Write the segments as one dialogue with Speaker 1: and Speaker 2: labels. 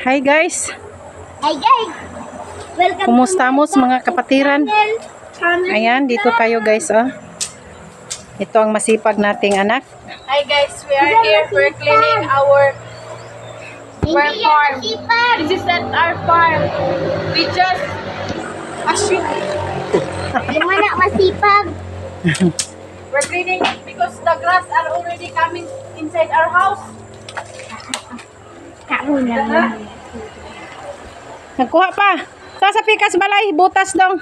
Speaker 1: Hi guys.
Speaker 2: Hi guys. Welcome
Speaker 1: Kumustamos mga kapatiran. Ayan, dito tayo guys, oh. Ito ang masipag nating anak.
Speaker 3: Hi guys, we are here. We're cleaning our farm. This is not our farm. We just assume
Speaker 2: Yung anak masipag.
Speaker 3: we're cleaning it because the grass are already coming inside our house.
Speaker 2: Kamu na.
Speaker 1: Nagkuha pa. Sa pikas balay, butas dong.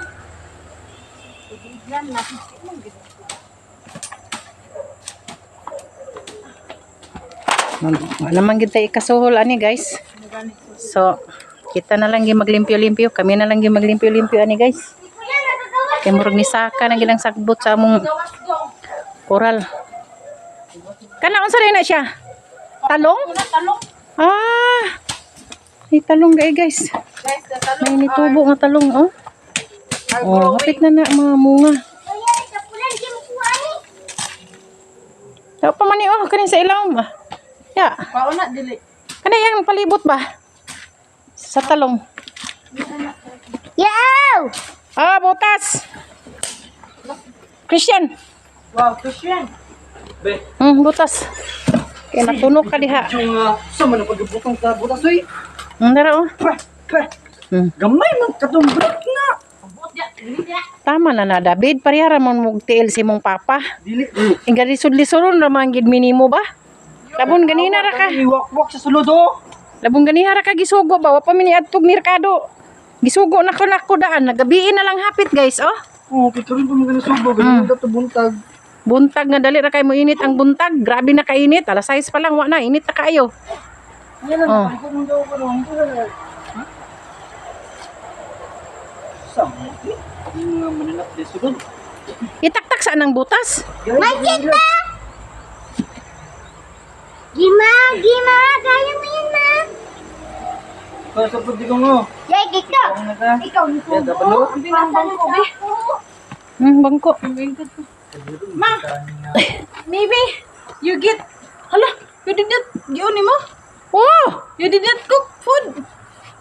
Speaker 1: Naman kita ikasuhol ani guys. So, kita na lang maglimpyo-limpyo. Kami na lang maglimpyo-limpyo ani guys. Kay murag ni saka na gilang sagbot sa among koral. Kana unsa rin na siya? Talong?
Speaker 3: Talong.
Speaker 1: Ah. May talong guys.
Speaker 3: Guys, the talong
Speaker 1: May nitubo nga talong oh. Oh, hapit na na mga munga. Daw pa man ni oh kanin sa ilawom ba? Ya.
Speaker 3: Pauna dili.
Speaker 1: Kana yang palibot ba? Sa talong.
Speaker 2: Yaw!
Speaker 1: Ah, butas. Christian.
Speaker 3: Wow, Christian.
Speaker 1: Butas. Kaya natunog ka diha.
Speaker 4: Sama na pagbutang ka butas oy.
Speaker 1: Dara oh.
Speaker 4: Gamay man katong break na.
Speaker 1: Tama na David, parihara mo mugtiil si mong papa.
Speaker 4: Dili.
Speaker 1: Inga lisod-lisoron ra man gid minimo ba? Labon ganina ra ka.
Speaker 4: Iwak-wak sa sulod oh.
Speaker 1: Labong ganiha ra ka gisugo ba? Wa pa mi niadtog merkado. Gisugo na ko daan. Nagabiin na lang hapit guys, oh.
Speaker 4: Oh, pikarin pa mga nasubo. Ganyan daw to buntag.
Speaker 1: Buntag na dali ra kay mo init ang buntag. Grabe na kainit. Alas 6 pa lang wa na init na kayo.
Speaker 4: Yan
Speaker 1: Oh.
Speaker 4: na, palikod mo daw ko ron. Sama. Mga mananap di sulod.
Speaker 1: Itaktak sa nang butas.
Speaker 2: Magkit ba? Gima, kaya mo yan ma.
Speaker 4: Para sa pagdi ko mo.
Speaker 2: Yay, ikaw.
Speaker 4: Ang naka.
Speaker 2: Ikaw ni
Speaker 4: Yan, tapalo.
Speaker 3: Ang binabangko, be.
Speaker 1: Bangko.
Speaker 3: Ma, maybe you get, hala, you did not, yun mo?
Speaker 1: Oh,
Speaker 3: You did not cook food.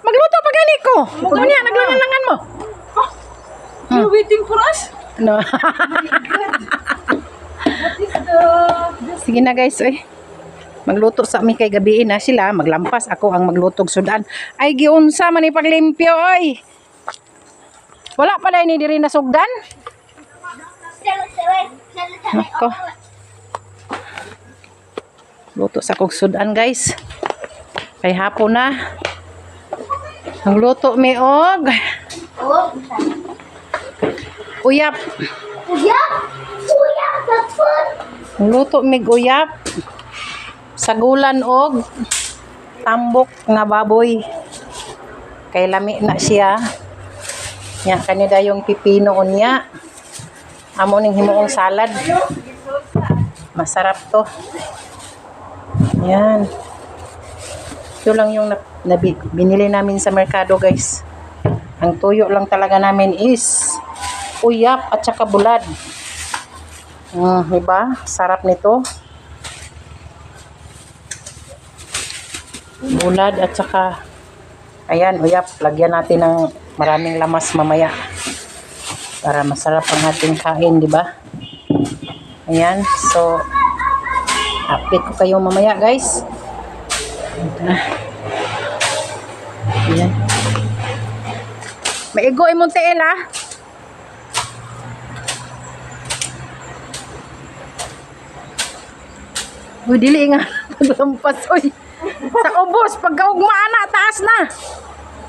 Speaker 1: magluto pa gani ko. Unya naglangan mo.
Speaker 3: You're waiting for us?
Speaker 1: No.
Speaker 3: What is the,
Speaker 1: Sige na guys, magluto sa mi kay gabi na sila, maglampas ako ang maglutog sudan. Ay giunsa man ni paglimpyo oy. Wala pa dai ni diri na sugdan. Ako. Luto sa kog sudan guys. Kay hapon na. Ang luto mi og
Speaker 2: Oh,
Speaker 1: uyap.
Speaker 2: uyap. Uyap sa food.
Speaker 1: Ang luto mi uyap. Sagulan og tambok nga baboy. Kay lami na siya. Nya kanida yung pipino unya. Amo ning himuong salad. Masarap to. Yan. Ito lang yung binili namin sa merkado guys. Ang tuyo lang talaga namin is uyap at saka bulad. Diba? Sarap nito. Bulad at saka ayan, uyap. Lagyan natin ng maraming lamas mamaya. Para masarap ang ating kain, diba? Ayan. So, update ko kayo mamaya guys. Ayan. Maigo imong tiil ha. Uy, dili nga. Paglampas, uy. Sa ubos, pagkaugmaan na, taas na.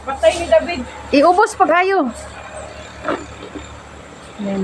Speaker 3: patay ni David?
Speaker 1: Iubos pag ayo. Ayan.